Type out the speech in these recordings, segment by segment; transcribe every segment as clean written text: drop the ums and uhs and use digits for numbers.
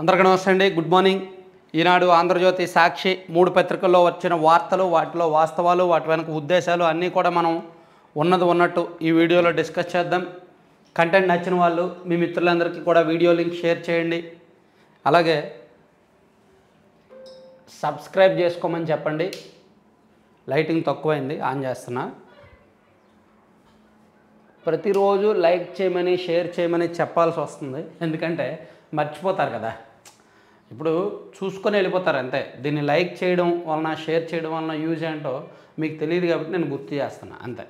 అందరికీ నమస్తే అండి. Good morning. ఈనాడు, ఆంధ్రజ్యోతి, సాక్షి మూడు పత్రికల్లో వచ్చిన వార్తలు, వాటిలో వాస్తవాలు, వాటి వెనక ఉద్దేశాలు అన్నీ కూడా మనం ఉన్నది ఉన్నట్టు ఈ వీడియోలో డిస్కస్ చేద్దాం. కంటెంట్ నచ్చిన వాళ్ళు మీ మిత్రులందరికీ కూడా వీడియో లింక్ షేర్ చేయండి. అలాగే సబ్స్క్రైబ్ చేసుకోమని చెప్పండి. లైటింగ్ తక్కువైంది, ఆన్ చేస్తున్నా. ప్రతిరోజు లైక్ చేయమని, షేర్ చేయమని చెప్పాల్సి వస్తుంది, ఎందుకంటే మర్చిపోతారు కదా. ఇప్పుడు చూసుకొని వెళ్ళిపోతారు అంతే. దీన్ని లైక్ చేయడం వలన, షేర్ చేయడం వలన యూజ్ ఏంటో మీకు తెలియదు కాబట్టి నేను గుర్తు చేస్తున్నా అంతే.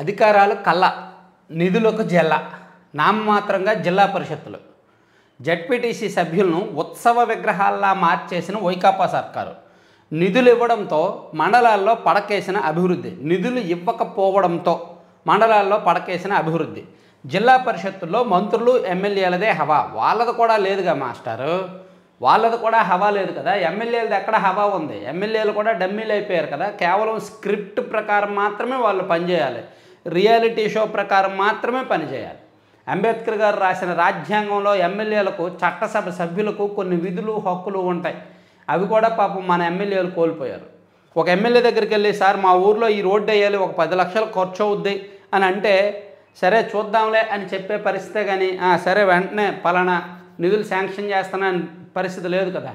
అధికారాలు కళ్ళ, నిధులకు జల్ల. నామమాత్రంగా జిల్లా పరిషత్తులు, జడ్పీటీసీ సభ్యులను ఉత్సవ విగ్రహాల్లా మార్చేసిన వైకాపా సర్కారు. నిధులు ఇవ్వడంతో మండలాల్లో పడకేసిన అభివృద్ధి. నిధులు ఇవ్వకపోవడంతో మండలాల్లో పడకేసిన అభివృద్ధి. జిల్లా పరిషత్తుల్లో మంత్రులు, ఎమ్మెల్యేలదే హవా. వాళ్ళది కూడా లేదుగా మాస్టారు, వాళ్ళది కూడా హవా లేదు కదా. ఎమ్మెల్యేలది ఎక్కడ హవా ఉంది? ఎమ్మెల్యేలు కూడా డమ్మీలు అయిపోయారు కదా. కేవలం స్క్రిప్ట్ ప్రకారం మాత్రమే వాళ్ళు పనిచేయాలి, రియాలిటీ షో ప్రకారం మాత్రమే పనిచేయాలి. అంబేద్కర్ గారు రాసిన రాజ్యాంగంలో ఎమ్మెల్యేలకు, చట్టసభ సభ్యులకు కొన్ని విధులు, హక్కులు ఉంటాయి. అవి కూడా పాపం మన ఎమ్మెల్యేలు కోల్పోయారు. ఒక ఎమ్మెల్యే దగ్గరికి వెళ్ళి, సార్ మా ఊర్లో ఈ రోడ్డు వేయాలి, ఒక 10 లక్షలు ఖర్చు అవుద్ది అని అంటే, సరే చూద్దాంలే అని చెప్పే పరిస్థితే కానీ సరే వెంటనే పలానా నిధులు శాంక్షన్ చేస్తానా అని పరిస్థితి లేదు కదా.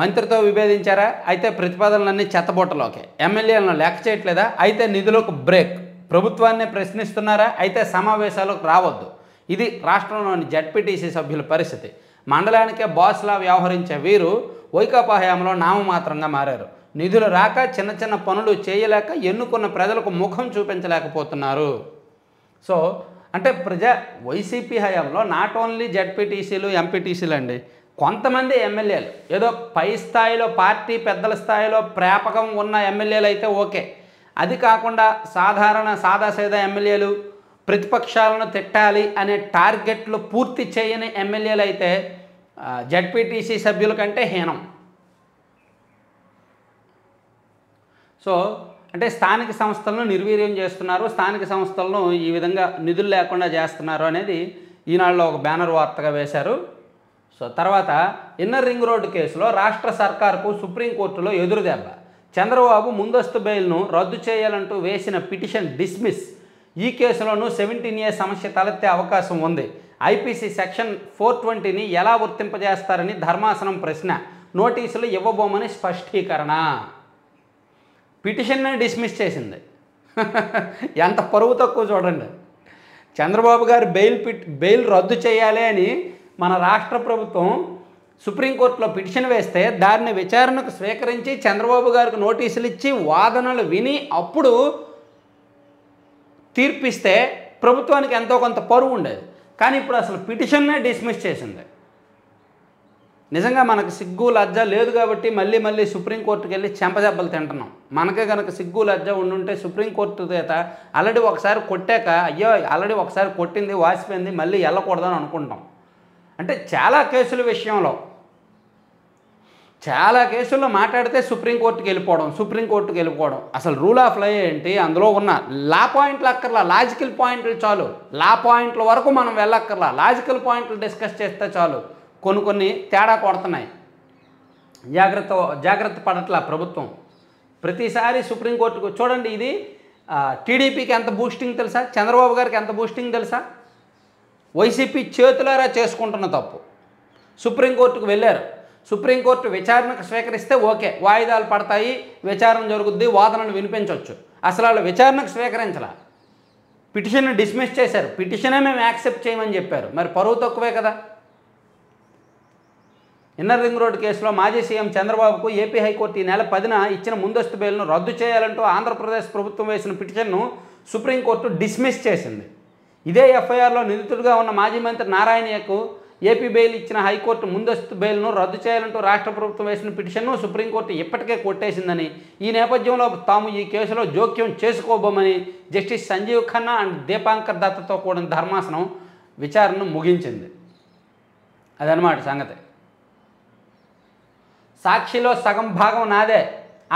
మంత్రితో విభేదించారా? అయితే ప్రతిపాదనలన్నీ చెత్తబొట్టలోకే. ఎమ్మెల్యేలను లెక్క చేయట్లేదా? అయితే నిధులకు బ్రేక్. ప్రభుత్వాన్నే ప్రశ్నిస్తున్నారా? అయితే సమావేశాలకు రావద్దు. ఇది రాష్ట్రంలోని జడ్పీటీసీ సభ్యుల పరిస్థితి. మండలానికే బాస్లా వ్యవహరించే వీరు వైకాపా హయాంలో నామమాత్రంగా మారారు. నిధులు రాక, చిన్న చిన్న పనులు చేయలేక, ఎన్నుకున్న ప్రజలకు ముఖం చూపించలేకపోతున్నారు. సో అంటే వైసీపీ హయాంలో నాట్ ఓన్లీ జడ్పీటీసీలు, ఎంపీటీసీలు అండి, కొంతమంది ఎమ్మెల్యేలు ఏదో పై స్థాయిలో, పార్టీ పెద్దల స్థాయిలో ప్రాపకం ఉన్న ఎమ్మెల్యేలు అయితే ఓకే. అది కాకుండా సాదాసీదా ఎమ్మెల్యేలు, ప్రతిపక్షాలను తిట్టాలి అనే టార్గెట్లు పూర్తి చేయని ఎమ్మెల్యేలు అయితే జడ్పీటీసీ సభ్యుల కంటే హీనం. సో అంటే స్థానిక సంస్థలను నిర్వీర్యం చేస్తున్నారు, స్థానిక సంస్థలను ఈ విధంగా నిధులు లేకుండా చేస్తున్నారు అనేది ఈనాడులో ఒక బ్యానర్ వార్తగా వేశారు. సో తర్వాత ఇన్నర్ రింగ్ రోడ్డు కేసులో రాష్ట్ర సర్కారుకు సుప్రీంకోర్టులో ఎదురుదెబ్బ. చంద్రబాబు ముందస్తు బెయిల్ను రద్దు చేయాలంటూ వేసిన పిటిషన్ డిస్మిస్. ఈ కేసులోనూ 17A సమస్య తలెత్తే అవకాశం ఉంది. ఐపీసీ సెక్షన్ 420ని ఎలా వర్తింపజేస్తారని ధర్మాసనం ప్రశ్న. నోటీసులు ఇవ్వబోమని స్పష్టీకరణ. పిటిషన్నే డిస్మిస్ చేసింది. ఎంత పరువు తక్కువ చూడండి. చంద్రబాబు గారు బెయిల్ రద్దు చేయాలి అని మన రాష్ట్ర ప్రభుత్వం సుప్రీంకోర్టులో పిటిషన్ వేస్తే, దాన్ని విచారణకు స్వీకరించి చంద్రబాబు గారికి నోటీసులు ఇచ్చి వాదనలు విని అప్పుడు తీర్పిస్తే ప్రభుత్వానికి ఎంతో కొంత పరువు ఉండేది. కానీ ఇప్పుడు అసలు పిటిషన్నే డిస్మిస్ చేసింది. నిజంగా మనకు సిగ్గు లజ్జ లేదు కాబట్టి మళ్ళీ సుప్రీంకోర్టుకి వెళ్ళి చెంపదెబ్బలు తింటున్నాం. మనకే కనుక సిగ్గు లజ్జ ఉండుంటే సుప్రీంకోర్టు చేత ఆల్రెడీ ఒకసారి కొట్టాక, అయ్యో ఆల్రెడీ ఒకసారి కొట్టింది, వాసిపోయింది, మళ్ళీ వెళ్ళకూడదని అనుకుంటాం. అంటే చాలా కేసుల్లో మాట్లాడితే సుప్రీంకోర్టుకి వెళ్ళిపోవడం. అసలు రూల్ ఆఫ్ లా ఏంటి, అందులో ఉన్న లా పాయింట్లు అక్కర్లా, లాజికల్ పాయింట్లు చాలు. లా పాయింట్ల వరకు మనం వెళ్ళక్కర్లా, లాజికల్ పాయింట్లు డిస్కస్ చేస్తే చాలు. కొన్ని తేడా కొడుతున్నాయి. జాగ్రత్త పడట్లా ప్రభుత్వం. ప్రతిసారి సుప్రీంకోర్టుకు చూడండి. ఇది టీడీపీకి ఎంత బూస్టింగ్ తెలుసా, చంద్రబాబు గారికి ఎంత బూస్టింగ్ తెలుసా. వైసీపీ చేతులారా చేసుకుంటున్న తప్పు. సుప్రీంకోర్టుకు వెళ్ళారు, సుప్రీంకోర్టు విచారణకు స్వీకరిస్తే ఓకే, వాయిదాలు పడతాయి, విచారణ జరుగుద్ది, వాదనలు వినిపించవచ్చు. అసలు వాళ్ళు విచారణకు స్వీకరించాల, పిటిషన్ని డిస్మిస్ చేశారు. పిటిషనే మేము యాక్సెప్ట్ చేయమని చెప్పారు. మరి పరువు తక్కువే కదా. ఇన్నర్ రింగ్ రోడ్డు కేసులో మాజీ సీఎం చంద్రబాబుకు ఏపీ హైకోర్టు ఈ నెల 10న ఇచ్చిన ముందస్తు బెయిల్ను రద్దు చేయాలంటూ ఆంధ్రప్రదేశ్ ప్రభుత్వం వేసిన పిటిషన్ను సుప్రీంకోర్టు డిస్మిస్ చేసింది. ఇదే ఎఫ్ఐఆర్లో నిందితుడిగా ఉన్న మాజీ మంత్రి నారాయణయ్యకు ఏపీ బెయిల్ ఇచ్చిన హైకోర్టు ముందస్తు బెయిల్ను రద్దు చేయాలంటూ రాష్ట్ర ప్రభుత్వం వేసిన పిటిషన్ను సుప్రీంకోర్టు ఇప్పటికే కొట్టేసిందని, ఈ నేపథ్యంలో తాము ఈ కేసులో జోక్యం చేసుకోబోమని జస్టిస్ సంజీవ్ ఖన్నా అండ్ దీపాంకర్ దత్తతో కూడిన ధర్మాసనం విచారణను ముగించింది. అదనమాట సంగతి. సాక్షిలో సగం భాగం నాదే,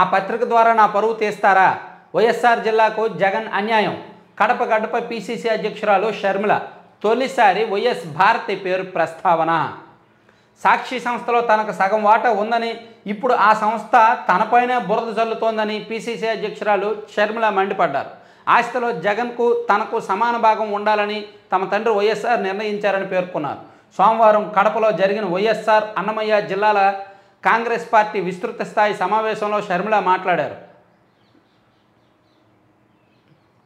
ఆ పత్రిక ద్వారా నా పరువు తీస్తారా? వైఎస్ఆర్ జిల్లాకు జగన్ అన్యాయం. కడప గడప పిసిసి అధ్యక్షురాలు షర్మిల తొలిసారి వైఎస్ భారతి పేరు ప్రస్తావన. సాక్షి సంస్థలో తనకు సగం వాటా ఉందని, ఇప్పుడు ఆ సంస్థ తనపైనే బురద జల్లుతోందని పిసిసి అధ్యక్షురాలు షర్మిల మండిపడ్డారు. ఆస్తిలో జగన్కు తనకు సమాన భాగం ఉండాలని తమ తండ్రి వైఎస్ఆర్ నిర్ణయించారని పేర్కొన్నారు. సోమవారం కడపలో జరిగిన వైఎస్ఆర్ అన్నమయ్య జిల్లాల కాంగ్రెస్ పార్టీ విస్తృత స్థాయి సమావేశంలో షర్మిల మాట్లాడారు.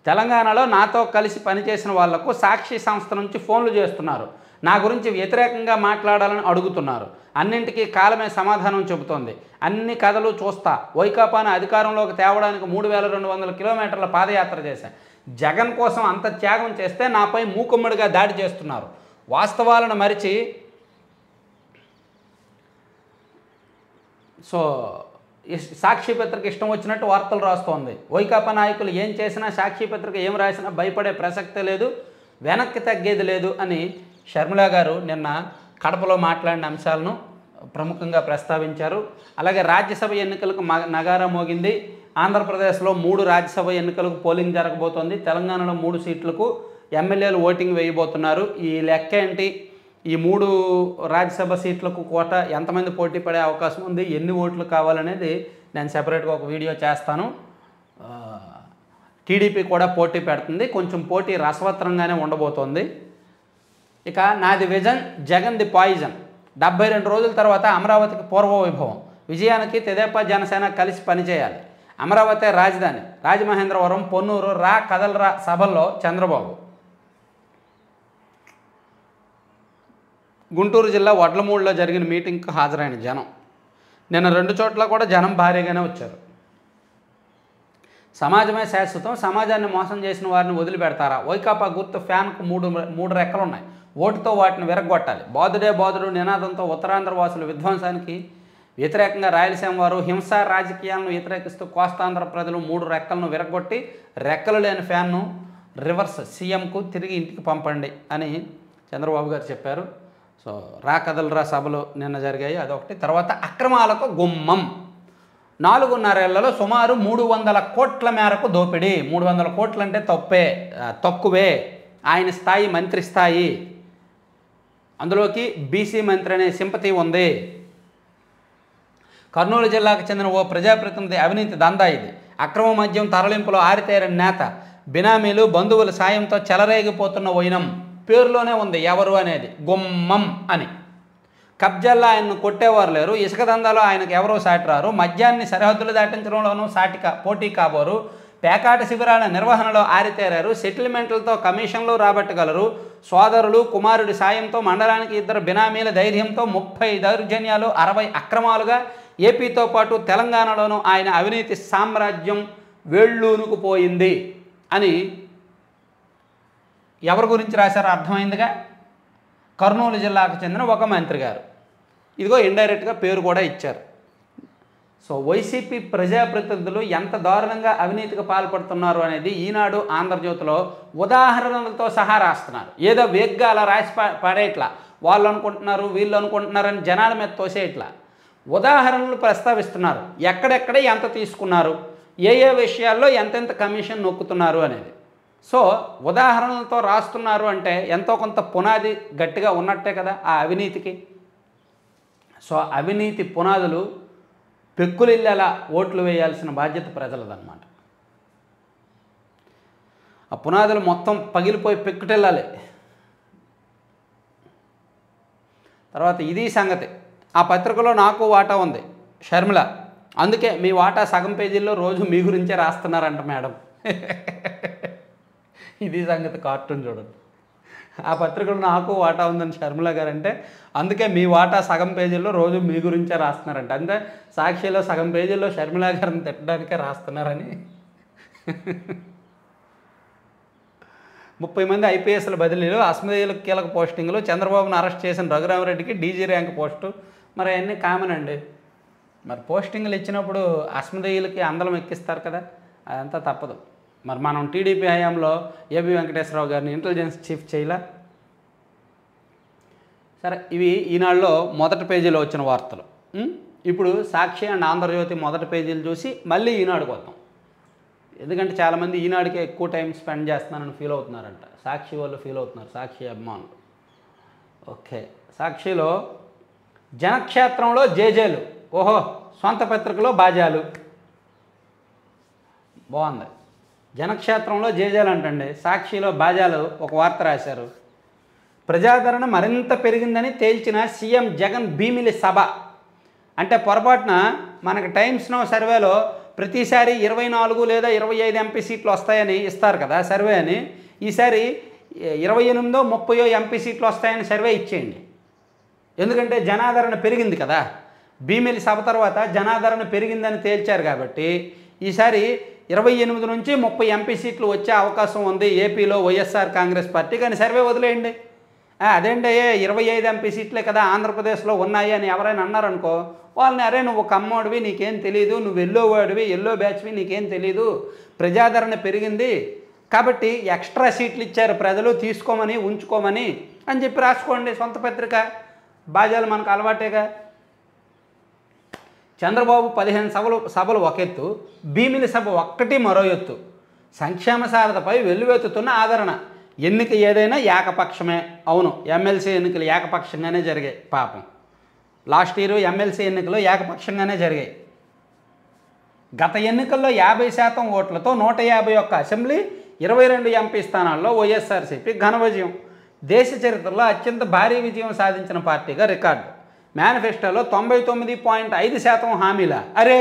తెలంగాణలో నాతో కలిసి పనిచేసిన వాళ్లకు సాక్షి సంస్థ నుంచి ఫోన్లు చేస్తున్నారు. నా గురించి వ్యతిరేకంగా మాట్లాడాలని అడుగుతున్నారు. అన్నింటికీ కాలమే సమాధానం చెబుతోంది. అన్ని కథలు చూస్తా. వైకాపాను అధికారంలోకి తేవడానికి 3200 కిలోమీటర్ల పాదయాత్ర చేశా. జగన్ కోసం అంత త్యాగం చేస్తే నాపై మూకుమ్మడిగా దాడి చేస్తున్నారు. వాస్తవాలను మరిచి సాక్షి పత్రిక ఇష్టం వచ్చినట్టు వార్తలు రాస్తోంది. వైకాపా నాయకులు ఏం చేసినా, సాక్షి పత్రిక ఏం రాసినా భయపడే ప్రసక్తే లేదు, వెనక్కి తగ్గేది లేదు అని షర్మిల గారు నిన్న కడపలో మాట్లాడిన అంశాలను ప్రముఖంగా ప్రస్తావించారు. అలాగే రాజ్యసభ ఎన్నికలకు నగారా మోగింది. ఆంధ్రప్రదేశ్లో 3 రాజ్యసభ ఎన్నికలకు పోలింగ్ జరగబోతోంది. తెలంగాణలో 3 సీట్లకు ఎమ్మెల్యేలు ఓటింగ్ వేయబోతున్నారు. ఈ లెక్క ఏంటి, ఈ 3 రాజ్యసభ సీట్లకు కోట ఎంతమంది పోటీ పడే అవకాశం ఉంది, ఎన్ని ఓట్లు కావాలనేది నేను సెపరేట్గా ఒక వీడియో చేస్తాను. టీడీపీ కూడా పోటీ పెడుతుంది. కొంచెం పోటీ రసవత్తరంగానే ఉండబోతోంది. ఇక నాది విజన్, జగన్ ది పాయిజన్. 72 రోజుల తర్వాత అమరావతికి పూర్వ వైభవం. విజయానికి తెదేపా జనసేన కలిసి పనిచేయాలి. అమరావతి రాజధాని. రాజమహేంద్రవరం, పొన్నూరు రా కదలరా సభల్లో చంద్రబాబు. గుంటూరు జిల్లా వడ్లమూడిలో జరిగిన మీటింగ్కు హాజరైన జనం. నిన్న 2 చోట్ల కూడా జనం భారీగానే వచ్చారు. సమాజమే శాశ్వతం, సమాజాన్ని మోసం చేసిన వారిని వదిలిపెడతారా? వైకాపా గుర్తు ఫ్యాన్కు 3 రెక్కలు ఉన్నాయి. ఓటుతో వాటిని విరగొట్టాలి. బాదుడే బాదుడు నినాదంతో ఉత్తరాంధ్ర వాసుల విధ్వంసానికి వ్యతిరేకంగా రాయలసీమ వారు హింసా రాజకీయాలను వ్యతిరేకిస్తూ కోస్తాంధ్ర ప్రజలు 3 రెక్కలను విరగొట్టి రెక్కలు లేని ఫ్యాన్ను రివర్స్ సీఎంకు తిరిగి ఇంటికి పంపండి అని చంద్రబాబు గారు చెప్పారు. రా కదలరా సభలు నిన్న జరిగాయి, అదొకటి. తర్వాత అక్రమాలకు గుమ్మం. 4.5 ఏళ్లలో సుమారు 300 కోట్ల మేరకు దోపిడీ. 300 కోట్లు అంటే తక్కువే. ఆయన స్థాయి మంత్రి స్థాయి, అందులోకి బీసీ మంత్రి అనే సింపతి ఉంది. కర్నూలు జిల్లాకు చెందిన ఓ ప్రజాప్రతినిధి అవినీతి దందా ఇది. అక్రమ మద్యం తరలింపులో ఆరితేరిన నేత. బినామీలు, బంధువుల సాయంతో చెలరేగిపోతున్న వైనం. పేరులోనే ఉంది ఎవరు అనేది, గుమ్మం అని. కబ్జాల్లో ఆయన్ను కొట్టేవారు లేరు. ఇసుక దందాలో ఆయనకు ఎవరో సాటి రారు. మద్యాన్ని సరిహద్దులు దాటించడంలోనూ పోటీ కాబోరు. పేకాట శిబిరాల నిర్వహణలో ఆరితేరారు. సెటిల్మెంట్లతో కమిషన్లు రాబట్టగలరు. సోదరులు, కుమారుడి సాయంతో మండలానికి 2 బినామీల ధైర్యంతో 30 దౌర్జన్యాలు, 60 అక్రమాలుగా ఏపీతో పాటు తెలంగాణలోనూ ఆయన అవినీతి సామ్రాజ్యం వేళ్ళూనుకుపోయింది అని ఎవరి గురించి రాశారో అర్థమైందిగా. కర్నూలు జిల్లాకు చెందిన ఒక మంత్రి గారు. ఇదిగో ఇండైరెక్ట్గా పేరు కూడా ఇచ్చారు. వైసీపీ ప్రజాప్రతినిధులు ఎంత దారుణంగా అవినీతికి పాల్పడుతున్నారు అనేది ఈనాడు, ఆంధ్రజ్యోతిలో ఉదాహరణలతో సహా రాస్తున్నారు. ఏదో వేగ్గా అలా రాసి పడేట్లా, వాళ్ళు అనుకుంటున్నారు వీళ్ళు అనుకుంటున్నారని జనాల మీద తోసేట్లా ఉదాహరణలు ప్రస్తావిస్తున్నారు. ఎక్కడెక్కడ ఎంత తీసుకున్నారు, ఏ విషయాల్లో ఎంతెంత కమిషన్ నొక్కుతున్నారు అనేది. ఉదాహరణలతో రాస్తున్నారు అంటే ఎంతో కొంత పునాది గట్టిగా ఉన్నట్టే కదా ఆ అవినీతికి. అవినీతి పునాదులు పెక్కులిల్లేలా ఓట్లు వేయాల్సిన బాధ్యత ప్రజలదన్నమాట. ఆ పునాదులు మొత్తం పగిలిపోయి పెక్కుటెళ్ళాలి. తర్వాత ఇది సంగతి. ఆ పత్రికలో నాకు వాటా ఉంది షర్మిల, అందుకే మీ వాటా సగం పేజీల్లో రోజు మీ గురించే రాస్తున్నారంట మేడం. ఇది సంగతి. కార్టూన్ చూడండి. ఆ పత్రికలో నాకు వాటా ఉందని షర్మిల గారు అంటే, అందుకే మీ వాటా సగం పేజీల్లో రోజు మీ గురించే రాస్తున్నారంట. అంటే సాక్షిలో సగం పేజీల్లో షర్మిల గారిని తిట్టడానికే రాస్తున్నారని. 30 మంది ఐపీఎస్ల బదిలీలు, అస్మదీయులకు కీలక పోస్టింగ్లు, చంద్రబాబును అరెస్ట్ చేసిన రఘురామరెడ్డికి డీజీ ర్యాంక్ పోస్టు. మరి అవన్నీ కామన్ అండి. మరి పోస్టింగ్లు ఇచ్చినప్పుడు అస్మదీయులకి అందలం ఎక్కిస్తారు కదా, అదంతా తప్పదు. మరి మనం టీడీపీ హయాంలో ఏబి వెంకటేశ్వరరావు గారిని ఇంటెలిజెన్స్ చీఫ్ చేయలా. సరే, ఇవి ఈనాడులో మొదటి పేజీలో వచ్చిన వార్తలు. ఇప్పుడు సాక్షి అండ్ ఆంధ్రజ్యోతి మొదటి పేజీలు చూసి మళ్ళీ ఈనాడుకు వద్దాం. ఎందుకంటే చాలామంది ఈనాడుకే ఎక్కువ టైం స్పెండ్ చేస్తున్నానని ఫీల్ అవుతున్నారంట. సాక్షి వాళ్ళు ఫీల్ అవుతున్నారు, సాక్షి అభిమానులు. ఓకే, సాక్షిలో జనక్షేత్రంలో జేజేలు, ఓహో సొంత పత్రికలో బాజాలు. బాగుంది. జనక్షేత్రంలో జేజేలు అంటండి, సాక్షిలో బాజాలు ఒక వార్త రాశారు. ప్రజాదరణ మరింత పెరిగిందని తేల్చిన సీఎం జగన్ భీమిలి సభ. అంటే పొరపాటున మనకు టైమ్స్ నౌ సర్వేలో ప్రతిసారి 24 లేదా 25 ఎంపీ సీట్లు వస్తాయని ఇస్తారు కదా సర్వే అని. ఈసారి 28 30 ఎంపీ సీట్లు వస్తాయని సర్వే ఇచ్చేయండి. ఎందుకంటే జనాదరణ పెరిగింది కదా, భీమిలి సభ తర్వాత జనాదరణ పెరిగిందని తేల్చారు కాబట్టి ఈసారి 28 నుంచి 30 ఎంపీ సీట్లు వచ్చే అవకాశం ఉంది ఏపీలో వైఎస్ఆర్ కాంగ్రెస్ పార్టీ. కానీ సర్వే వదిలేయండి. అదేంటే 25 ఎంపీ సీట్లే కదా ఆంధ్రప్రదేశ్లో ఉన్నాయి అని ఎవరైనా అన్నారనుకో, వాళ్ళని అరే నువ్వు ఒక అమ్మోడివి నీకేం తెలీదు, నువ్వు ఎల్లోవాడివి ఎల్లో బ్యాచ్వి నీకేం తెలీదు, ప్రజాదరణ పెరిగింది కాబట్టి ఎక్స్ట్రా సీట్లు ఇచ్చారు ప్రజలు తీసుకోమని ఉంచుకోమని అని చెప్పి రాసుకోండి. సొంత పత్రిక బాజాలు మనకు అలవాటేగా. చంద్రబాబు 15 సభలు ఒక ఎత్తు, భీమిలి సభ ఒక్కటి మరో ఎత్తు. సంక్షేమ సారథపై వెల్లువెత్తుతున్న ఆదరణ. ఎన్నిక ఏదైనా ఏకపక్షమే. అవును, ఎమ్మెల్సీ ఎన్నికలు ఏకపక్షంగానే జరిగాయి. పాపం లాస్ట్ ఇయర్ ఎమ్మెల్సీ ఎన్నికలు ఏకపక్షంగానే జరిగాయి. గత ఎన్నికల్లో 50% ఓట్లతో 151 అసెంబ్లీ 22 ఎంపీ స్థానాల్లో వైఎస్ఆర్సీపీ ఘన విజయం. దేశ చరిత్రలో అత్యంత భారీ విజయం సాధించిన పార్టీగా రికార్డు. మేనిఫెస్టోలో 99.5% హామీల. అరే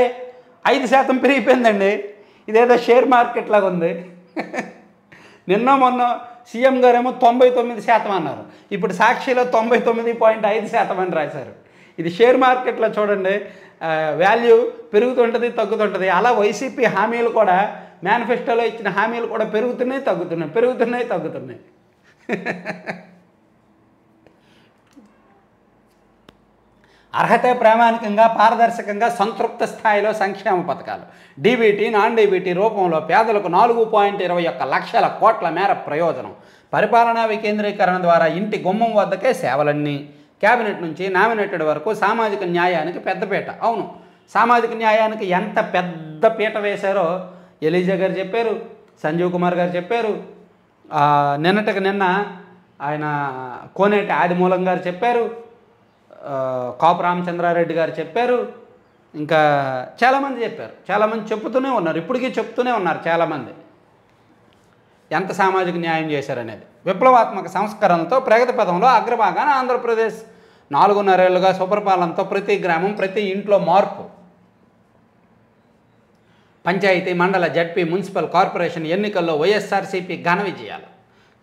5% పెరిగిపోయిందండి. ఇదేదో షేర్ మార్కెట్ లాగా ఉంది. నిన్న మొన్న సీఎం గారేమో 99% అన్నారు, ఇప్పుడు సాక్షిలో 99.5% అని రాశారు. ఇది షేర్ మార్కెట్లో చూడండి, వాల్యూ పెరుగుతుంటుంది తగ్గుతుంటుంది. అలా వైసీపీ హామీలు కూడా మేనిఫెస్టోలో ఇచ్చిన హామీలు కూడా పెరుగుతున్నాయి తగ్గుతున్నాయి. అర్హత ప్రామాణికంగా పారదర్శకంగా సంతృప్త స్థాయిలో సంక్షేమ పథకాలు డీబీటీ నాన్ డీబీటీ రూపంలో పేదలకు 4.21 లక్షల కోట్ల మేర ప్రయోజనం. పరిపాలనా వికేంద్రీకరణ ద్వారా ఇంటి గుమ్మం వద్దకే సేవలన్నీ. క్యాబినెట్ నుంచి నామినేటెడ్ వరకు సామాజిక న్యాయానికి పెద్దపీట. అవును, సామాజిక న్యాయానికి ఎంత పెద్ద పీట వేశారో ఎలీజా గారు చెప్పారు, సంజీవ్ కుమార్ గారు చెప్పారు, నిన్నటికి నిన్న ఆయన కోనేటి ఆదిమూలం గారు చెప్పారు, కాపు రామచంద్రారెడ్డి గారు చెప్పారు, ఇంకా చాలామంది చెప్పారు. చాలామంది చెప్తూనే ఉన్నారు, ఇప్పటికీ చెప్తూనే ఉన్నారు చాలామంది ఎంత సామాజిక న్యాయం చేశారనేది. విప్లవాత్మక సంస్కరణలతో ప్రగతి పథంలో అగ్రభాగాన ఆంధ్రప్రదేశ్. 4.5 ఏళ్లుగా సుపరిపాలనతో ప్రతి గ్రామం ప్రతి ఇంట్లో మార్పు. పంచాయతీ మండల జడ్పీ మున్సిపల్ కార్పొరేషన్ ఎన్నికల్లో వైఎస్ఆర్సీపీ ఘన విజయాలు.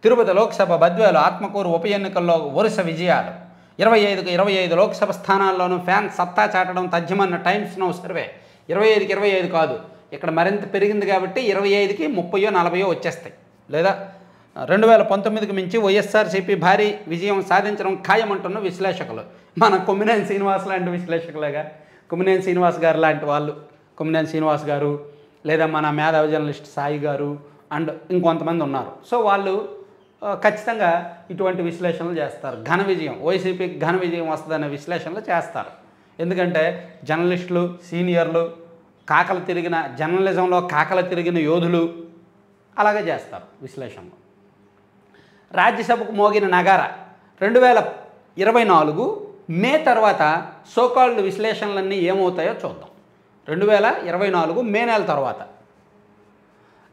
తిరుపతి లోక్సభ బద్వేలు ఆత్మకూరు ఉప ఎన్నికల్లో వరుస విజయాలు. 25కి 25 లోక్సభ స్థానాల్లోనూ ఫ్యాన్ సత్తా చాటడం తథ్యమన్న టైమ్స్ నౌ సర్వే. 25కి 25 కాదు, ఇక్కడ మరింత పెరిగింది కాబట్టి 25కి 30 40 వచ్చేస్తాయి. లేదా 2019కి మించి వైఎస్ఆర్సీపీ భారీ విజయం సాధించడం ఖాయమంటున్న విశ్లేషకులు. మన కొమ్మినేని శ్రీనివాస్ లాంటి విశ్లేషకులుగా, కొమ్మినేని శ్రీనివాస్ గారు లాంటి వాళ్ళు, కొమ్మినేని శ్రీనివాస్ గారు లేదా మన మేధావి జర్నలిస్ట్ సాయి గారు అండ్ ఇంకొంతమంది ఉన్నారు. సో వాళ్ళు ఖచ్చితంగా ఇటువంటి విశ్లేషణలు చేస్తారు. ఘన విజయం, వైసీపీకి ఘన విజయం వస్తుందనే విశ్లేషణలు చేస్తారు. ఎందుకంటే జర్నలిస్టులు, సీనియర్లు, జర్నలిజంలో కాకలు తిరిగిన యోధులు అలాగే చేస్తారు విశ్లేషణలు. రాజ్యసభకు మోగిన నగార. 2024 మే తర్వాత సోకాల్డ్ విశ్లేషణలన్నీ ఏమవుతాయో చూద్దాం. 2024 మే నెల తర్వాత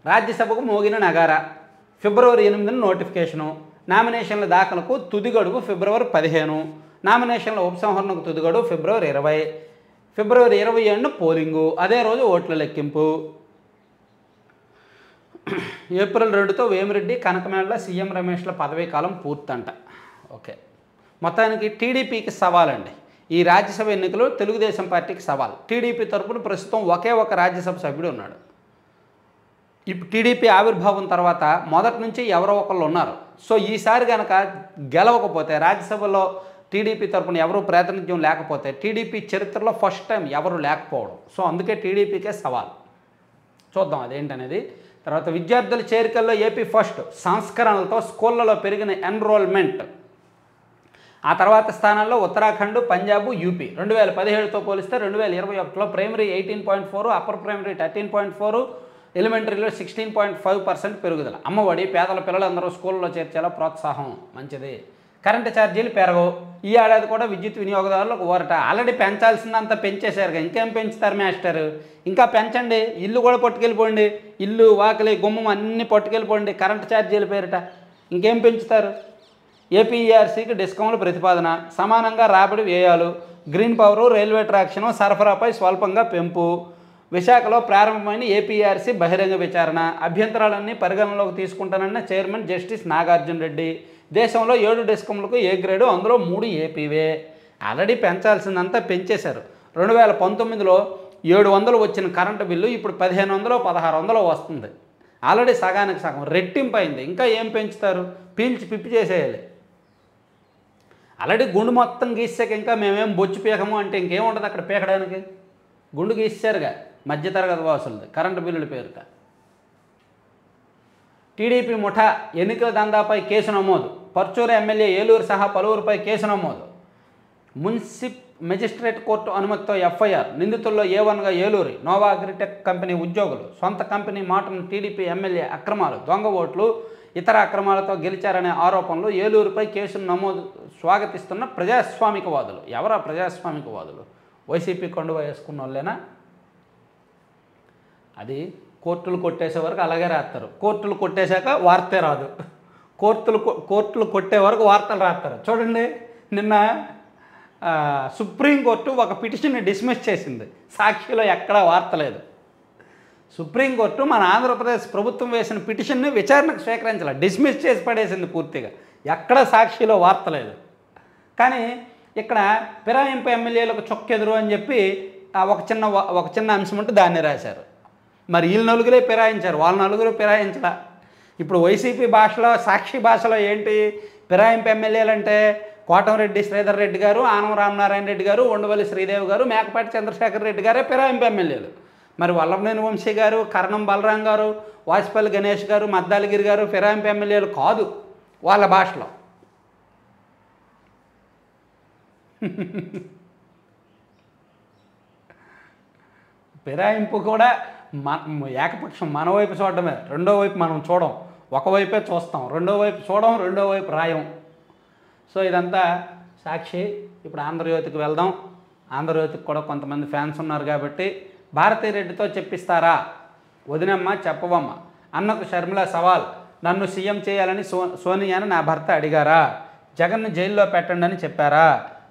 రాజ్యసభకు మోగిన నగార. ఫిబ్రవరి 8న నోటిఫికేషను. నామినేషన్ల దాఖలకు తుది గడువు ఫిబ్రవరి 15. నామినేషన్ల ఉపసంహరణకు తుది గడువు ఫిబ్రవరి 20. ఫిబ్రవరి 27న పోలింగు. అదే రోజు ఓట్ల లెక్కింపు. ఏప్రిల్ 2తో వేమిరెడ్డి, కనకమేళ్ళ, సీఎం రమేష్ల పదవీ కాలం పూర్తంట. ఓకే, మొత్తానికి టీడీపీకి సవాలండి. ఈ రాజ్యసభ ఎన్నికలు తెలుగుదేశం పార్టీకి సవాల్. టీడీపీ తరపున ప్రస్తుతం ఒకే ఒక రాజ్యసభ సభ్యుడు ఉన్నాడు. ఇప్పుడు టీడీపీ ఆవిర్భావం తర్వాత మొదటి నుంచి ఎవరో ఒకళ్ళు ఉన్నారు. సో ఈసారి కనుక గెలవకపోతే, రాజ్యసభలో టీడీపీ తరపున ఎవరూ ప్రాతినిధ్యం లేకపోతే, టీడీపీ చరిత్రలో ఫస్ట్ టైం ఎవరు లేకపోవడం. సో అందుకే టీడీపీకే సవాల్. చూద్దాం అదేంటనేది. తర్వాత విద్యార్థుల చేరికల్లో ఏపీ ఫస్ట్. సంస్కరణలతో స్కూళ్లలో పెరిగిన ఎన్రోల్మెంట్. ఆ తర్వాత స్థానాల్లో ఉత్తరాఖండ్, పంజాబ్, యూపీ. 2017తో పోలిస్తే 2021లో ప్రైమరీ 18.4, అప్పర్ ప్రైమరీ 13.4, ఎలిమెంటరీలో 16.5% పెరుగుదల. అమ్మఒడి పేదల పిల్లలందరూ స్కూల్లో చేర్చేలా ప్రోత్సాహం మంచిది. కరెంటు ఛార్జీలు పెరగవు. ఈ ఏడాది కూడా విద్యుత్ వినియోగదారులకు ఊరట. ఆల్రెడీ పెంచాల్సిందంత పెంచేశారుగా, ఇంకేం పెంచుతారు మాస్టర్? ఇంకా పెంచండి. ఇల్లు కూడా పట్టుకెళ్ళిపోండి, ఇల్లు వాకిలి గుమ్మం అన్నీ పట్టుకెళ్ళిపోండి కరెంటు ఛార్జీల పేరిట. ఇంకేం పెంచుతారు? ఏపీఈఆర్సీకి డిస్కౌంట్లు ప్రతిపాదన, సమానంగా రాబడి వ్యయాలు, గ్రీన్ పవరు, రైల్వే ట్రాక్షను సరఫరాపై స్వల్పంగా పెంపు. విశాఖలో ప్రారంభమైన ఏపీఆర్సీ బహిరంగ విచారణ, అభ్యంతరాలన్నీ పరిగణనలోకి తీసుకుంటానన్న చైర్మన్ జస్టిస్ నాగార్జున రెడ్డి. దేశంలో 7 డిస్కంలకు ఏ గ్రేడు, అందులో 3 ఏపీవే. ఆల్రెడీ పెంచాల్సిందంతా పెంచేశారు. 2019లో 700 వచ్చిన కరెంటు బిల్లు ఇప్పుడు 1500, 1600 వస్తుంది. ఆల్రెడీ సగానికి సగం రెట్టింపు అయింది. ఇంకా ఏం పెంచుతారు? పీల్చి పిప్పి చేసేయాలి. ఆల్రెడీ గుండు మొత్తం గీసాక ఇంకా మేమేం బొచ్చు పీకము అంటే ఇంకేం ఉండదు అక్కడ పీకడానికి. గుండు గీసారుగా మధ్యతరగతి వాసులది కరెంటు బిల్లుల పేరుట. టీడీపీ ముఠా ఎన్నికల దందాపై కేసు నమోదు. పర్చూరు ఎమ్మెల్యే ఏలూరు సహా పలువురిపై కేసు నమోదు. మున్సిప్ మెజిస్ట్రేట్ కోర్టు అనుమతితో ఎఫ్ఐఆర్. నిందితుల్లో A1గా ఏలూరి నోవా అగ్రిటెక్ కంపెనీ ఉద్యోగులు. సొంత కంపెనీ మాటను టీడీపీ ఎమ్మెల్యే అక్రమాలు, దొంగ ఓట్లు, ఇతర అక్రమాలతో గెలిచారనే ఆరోపణలు. ఏలూరుపై కేసును నమోదు స్వాగతిస్తున్న ప్రజాస్వామికవాదులు. ఎవరా ప్రజాస్వామికవాదులు? వైసీపీ కండువా వేసుకున్న వాళ్ళేనా? అది కోర్టులు కొట్టేసే వరకు అలాగే రాస్తారు. కోర్టులు కొట్టేశాక వార్తే రాదు. కోర్టులు కొట్టే వరకు వార్తలు రాస్తారు. చూడండి, నిన్న సుప్రీంకోర్టు ఒక పిటిషన్ని డిస్మిస్ చేసింది. సాక్షిలో ఎక్కడా వార్త లేదు. సుప్రీంకోర్టు మన ఆంధ్రప్రదేశ్ ప్రభుత్వం వేసిన పిటిషన్ని విచారణకు స్వీకరించాలి, డిస్మిస్ చేసి పడేసింది పూర్తిగా. ఎక్కడ సాక్షిలో వార్త లేదు. కానీ ఇక్కడ ఫిరాయింపు ఎమ్మెల్యేలకు చొక్కెదురు అని చెప్పి ఒక చిన్న అంశం ఉంటే దాన్ని రాశారు. మరి వీళ్ళు నలుగురే ఫిరాయించారు, వాళ్ళ నలుగురు ఫిరాయించలా. ఇప్పుడు వైసీపీ భాషలో, సాక్షి భాషలో ఏంటి ఫిరాయింపు ఎమ్మెల్యేలు అంటే? కోటంరెడ్డి శ్రీధర్ రెడ్డి గారు, ఆనం రామనారాయణ రెడ్డి గారు, ఉండవల్లి శ్రీదేవి గారు, మేకపాటి చంద్రశేఖర్ రెడ్డి గారే ఫిరాయింపు ఎమ్మెల్యేలు. మరి వల్లభనేని వంశీ గారు, కరణం బలరాం గారు, వాసుపల్లి గణేష్ గారు, మద్దాలగిరి గారు ఫిరాయింపు ఎమ్మెల్యేలు కాదు వాళ్ళ భాషలో. ఫిరాయింపు కూడా ఏకపక్షం మన వైపు చూడటమే, రెండో వైపు మనం చూడం. ఒకవైపే చూస్తాం, రెండో వైపు చూడం, రెండో వైపు రాయం. సో ఇదంతా సాక్షి. ఇప్పుడు ఆంధ్రజ్యోతికి వెళ్దాం. ఆంధ్రజ్యోతికి కూడా కొంతమంది ఫ్యాన్స్ ఉన్నారు కాబట్టి, భారతీరెడ్డితో చెప్పిస్తారా? వదినమ్మ చెప్పవమ్మ. అన్నకు షర్మిల సవాల్. నన్ను సీఎం చేయాలని సోనియాని నా భర్త అడిగారా? జగన్ను జైల్లో పెట్టండి అని చెప్పారా?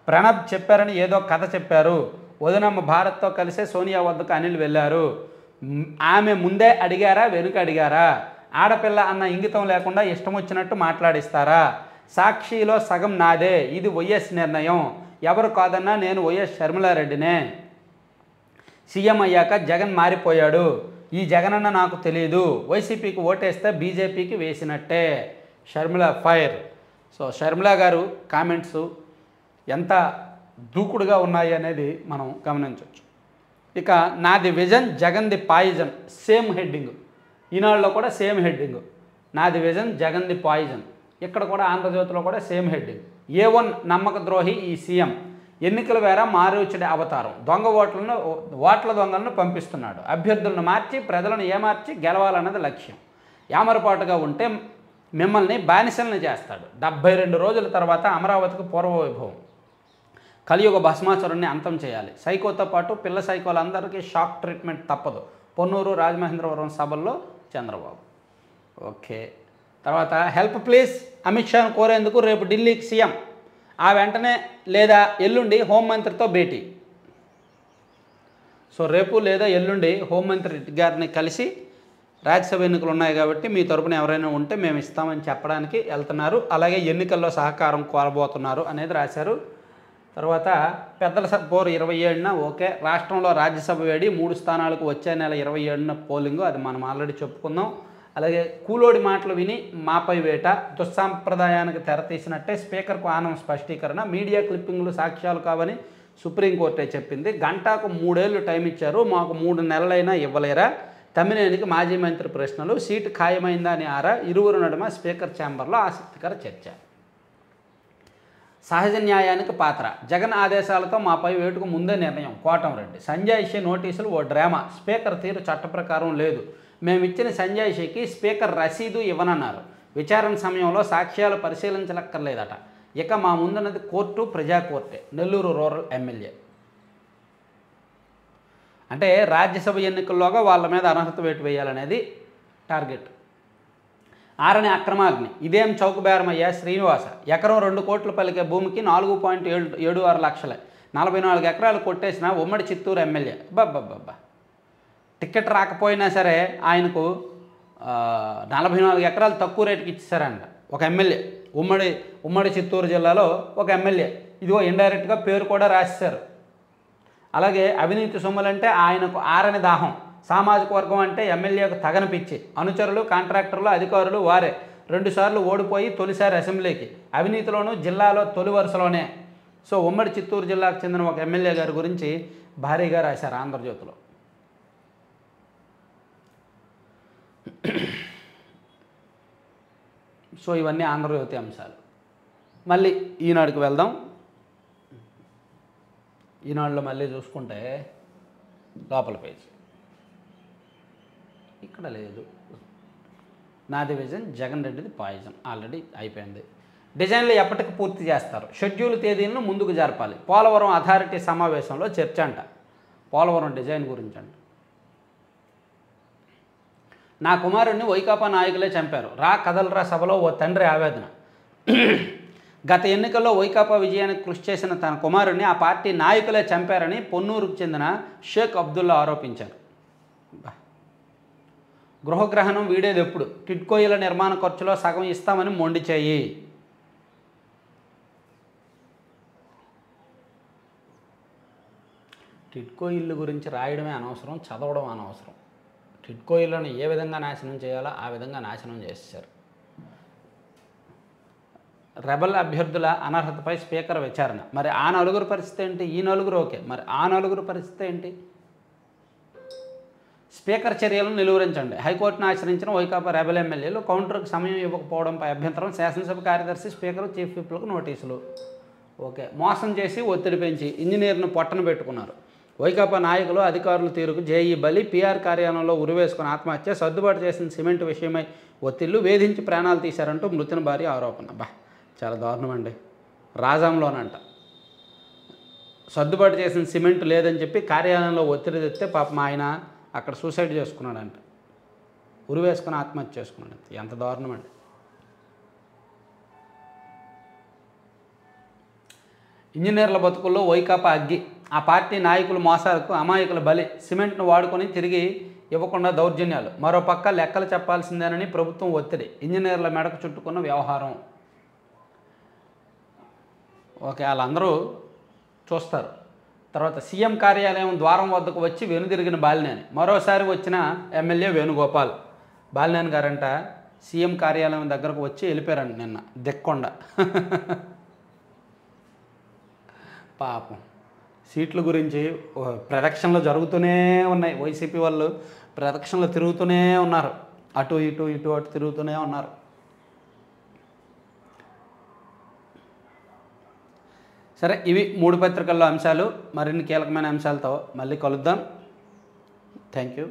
ప్రణబ్ చెప్పారని ఏదో కథ చెప్పారు. వదినమ్మ భారత్తో కలిసే సోనియా వద్దకు అనిల్ వెళ్ళారు. ఆమె ముందే అడిగారా, వెనుక అడిగారా? ఆడపిల్ల అన్న ఇంగితం లేకుండా ఇష్టం వచ్చినట్టు మాట్లాడిస్తారా? సాక్షిలో సగం నాదే, ఇది వైఎస్ నిర్ణయం, ఎవరు కాదన్నా నేను వైఎస్ షర్మిలారెడ్డినే. సీఎం అయ్యాక జగన్ మారిపోయాడు, ఈ జగనన్న నాకు తెలియదు, వైసీపీకి ఓటేస్తే బీజేపీకి వేసినట్టే. షర్మిల ఫైర్. సో షర్మిల గారు కామెంట్స్ ఎంత దూకుడుగా ఉన్నాయి అనేది మనం గమనించవచ్చు. ఇక నాది విజన్, జగన్ది పాయిజన్, సేమ్ హెడ్డింగ్. ఈనాడులో కూడా సేమ్ హెడ్డింగ్, నాది విజన్, జగన్ది పాయిజన్. ఇక్కడ కూడా ఆంధ్రజ్యోతిలో కూడా సేమ్ హెడ్డింగ్. A1 నమ్మక ద్రోహి ఈ సీఎం, ఎన్నికల వేళ మారీచుడి అవతారం, ఓట్ల దొంగలను పంపిస్తున్నాడు, అభ్యర్థులను మార్చి ప్రజలను ఏమార్చి గెలవాలన్నది లక్ష్యం, యామరపాటుగా ఉంటే మిమ్మల్ని బానిసల్ని చేస్తాడు, 72 రోజుల తర్వాత అమరావతికి పూర్వవైభవం, కలియుగ భస్మాసురుణ్ణి అంతం చేయాలి, సైకోతో పాటు పిల్ల సైకోలందరికీ షాక్ ట్రీట్మెంట్ తప్పదు, పొన్నూరు రాజమహేంద్రవరం సభల్లో చంద్రబాబు. ఓకే, తర్వాత హెల్ప్ ప్లీజ్, అమిత్ షాను కోరేందుకు రేపు ఢిల్లీకి సీఎం, ఆ వెంటనే లేదా ఎల్లుండి హోంమంత్రితో భేటీ. సో రేపు లేదా ఎల్లుండి హోంమంత్రి గారిని కలిసి రాజ్యసభ ఎన్నికలు ఉన్నాయి కాబట్టి మీ తరపున ఎవరైనా ఉంటే మేము ఇస్తామని చెప్పడానికి వెళ్తున్నారు, అలాగే ఎన్నికల్లో సహకారం కోరబోతున్నారు అనేది రాశారు. తర్వాత పెద్దల పోరు 27న ఓకే, రాష్ట్రంలో రాజ్యసభ వేడి 3 స్థానాలకు వచ్చే నెల 27న పోలింగు, అది మనం ఆల్రెడీ చెప్పుకుందాం. అలాగే కూలోడి మాటలు విని మాపై వేట, దుస్సాంప్రదాయానికి తెరతీసినట్టే స్పీకర్కు ఆనం స్పష్టీకరణ, మీడియా క్లిప్పింగ్లు సాక్ష్యాలు కావని సుప్రీంకోర్టే చెప్పింది, గంటకు 3 ఏళ్ళు టైం ఇచ్చారు, మాకు 3 నెలలైనా ఇవ్వలేరా, తమ్మినేనికి మాజీ మంత్రి ప్రశ్నలు, సీటు ఖాయమైందా అని ఆరా, ఇరువురు నడుమ స్పీకర్ ఛాంబర్లో ఆసక్తికర చర్చ. సహజ న్యాయానికి పాత్ర, జగన్ ఆదేశాలతో మాపై వేటుకు ముందే నిర్ణయం, కోటంరెడ్డి, సంజయ్ షి నోటీసులు ఓ డ్రామా, స్పీకర్ తీరు చట్ట ప్రకారం లేదు, మేము ఇచ్చిన సంజాయిషీకి స్పీకర్ రసీదు ఇవ్వనన్నారు. విచారణ సమయంలో సాక్ష్యాలు పరిశీలించలక్కర్లేదట. ఇక మా ముందున్నది కోర్టు, ప్రజా కోర్టే. Nellore rural MLA. అంటే రాజ్యసభ ఎన్నికల్లోగా వాళ్ళ మీద అనర్హత వేటు వేయాలనేది టార్గెట్. ఆరని అక్రమాగ్ని. ఇదేం చౌకబేరమయ్యా శ్రీనివాస. ఎకరం 2 కోట్లు పలికే భూమికి 4.76 లక్షలే. 44 ఎకరాలు కొట్టేసిన ఉమ్మడి చిత్తూరు ఎమ్మెల్యే. బాబ్బా. టికెట్ రాకపోయినా సరే ఆయనకు 44 ఎకరాలు తక్కువ రేటుకి ఇచ్చేసారంట ఒక ఎమ్మెల్యే. ఉమ్మడి చిత్తూరు జిల్లాలో ఒక ఎమ్మెల్యే. ఇదిగో ఇండైరెక్ట్గా పేరు కూడా రాసేశారు. అలాగే అవినీతి సొమ్ములంటే ఆయనకు ఆరని దాహం. సామాజిక వర్గం అంటే ఎమ్మెల్యేకు తగని పిచ్చి. అనుచరులు, కాంట్రాక్టర్లు, అధికారులు వారే. 2 సార్లు ఓడిపోయి తొలిసారి అసెంబ్లీకి. అవినీతిలోనూ జిల్లాలో తొలి వరుసలోనే. సో ఉమ్మడి చిత్తూరు జిల్లాకు చెందిన ఒక ఎమ్మెల్యే గారి గురించి భారీగా రాశారు ఆంధ్రజ్యోతిలో. సో ఇవన్నీ ఆంధ్రజ్యోతి అంశాలు. మళ్ళీ ఈనాడుకి వెళ్దాం. ఈనాడులో మళ్ళీ చూసుకుంటే లోపల పేజీ ఇక్కడ లేదు. నాది విజన్, జగన్ రెడ్డిది పాయిజన్ ఆల్రెడీ అయిపోయింది. డిజైన్లు ఎప్పటికి పూర్తి చేస్తారు? షెడ్యూల్ తేదీలను ముందుకు జరపాలి. పోలవరం అథారిటీ సమావేశంలో చర్చ అంట. పోలవరం డిజైన్ గురించి అంట. నా కుమారుడిని వైకాపా నాయకులే చంపారు. కదలరా సభలో ఓ తండ్రి ఆవేదన. గత ఎన్నికల్లో వైకాపా విజయానికి కృషి చేసిన తన కుమారుడిని ఆ పార్టీ నాయకులే చంపారని పొన్నూరుకు చెందిన షేక్ అబ్దుల్లా ఆరోపించారు. గృహగ్రహణం వీడేది ఎప్పుడు? టిడ్కో ఇళ్ల నిర్మాణ ఖర్చులో సగం ఇస్తామని మొండి చేయి. టిడ్కో ఇల్లు గురించి రాయడమే అనవసరం, చదవడం అనవసరం. టిడ్కో ఇళ్లను ఏ విధంగా నాశనం చేయాలో ఆ విధంగా నాశనం చేశారు. రెబల్ అభ్యర్థుల అనర్హతపై స్పీకర్ విచారణ. మరి ఆ నలుగురు పరిస్థితి ఏంటి? ఈ నలుగురు ఓకే, మరి ఆ నలుగురు పరిస్థితి ఏంటి? స్పీకర్ చర్యలను నిలువరించండి. హైకోర్టును ఆశ్రయించిన వైకాపా రెబల్ ఎమ్మెల్యేలు కౌంటర్కు సమయం ఇవ్వకపోవడంపై అభ్యంతరం. శాసనసభ కార్యదర్శి స్పీకర్, చీఫ్ విప్లకు నోటీసులు. ఓకే, మోసం చేసి ఒత్తిడి పెంచి ఇంజనీర్ను పొట్టన పెట్టుకున్నారు. వైకాపా నాయకులు, అధికారుల తీరుకు జేఈ బలి. పీఆర్ కార్యాలయంలో ఉరివేసుకుని ఆత్మహత్య. సర్దుబాటు చేసిన సిమెంట్ విషయమై ఒత్తిళ్లు. వేధించి ప్రాణాలు తీశారంటూ మృతుని భార్య ఆరోపణ. చాలా దారుణం అండి. రాజాంలోనంట సర్దుబాటు చేసిన సిమెంట్ లేదని చెప్పి కార్యాలయంలో ఒత్తిడి తెస్తే పాపం ఆయన అక్కడ సూసైడ్ చేసుకున్నాడంట. ఉరివేసుకుని ఆత్మహత్య చేసుకున్నాడంట. ఎంత దారుణం అండి. ఇంజనీర్ల బతుకుల్లో వైకాపా అగ్గి. ఆ పార్టీ నాయకుల మోసాలకు అమాయకుల బలి. సిమెంట్ను వాడుకొని తిరిగి ఇవ్వకుండా దౌర్జన్యాలు. మరోపక్క లెక్కలు చెప్పాల్సిందేనని ప్రభుత్వం ఒత్తిడి. ఇంజనీర్ల మెడకు చుట్టుకున్న వ్యవహారం. ఓకే, వాళ్ళందరూ చూస్తారు. తర్వాత సీఎం కార్యాలయం ద్వారం వద్దకు వచ్చి వెనుదిరిగిన బాలినేని. మరోసారి వచ్చిన ఎమ్మెల్యే వేణుగోపాల్. బాలినేని గారంట సీఎం కార్యాలయం దగ్గరకు వచ్చి వెళ్ళిపోయారండి నిన్న దిక్కొండ. పాపం సీట్ల గురించి ప్రదక్షిణలు జరుగుతూనే ఉన్నాయి. వైసీపీ వాళ్ళు ప్రదక్షిణలు తిరుగుతూనే ఉన్నారు. అటు ఇటు తిరుగుతూనే ఉన్నారు. సరే, ఇవి 3 పత్రికల్లో అంశాలు. మరిన్ని కీలకమైన అంశాలతో మళ్ళీ కలుద్దాం. Thank you.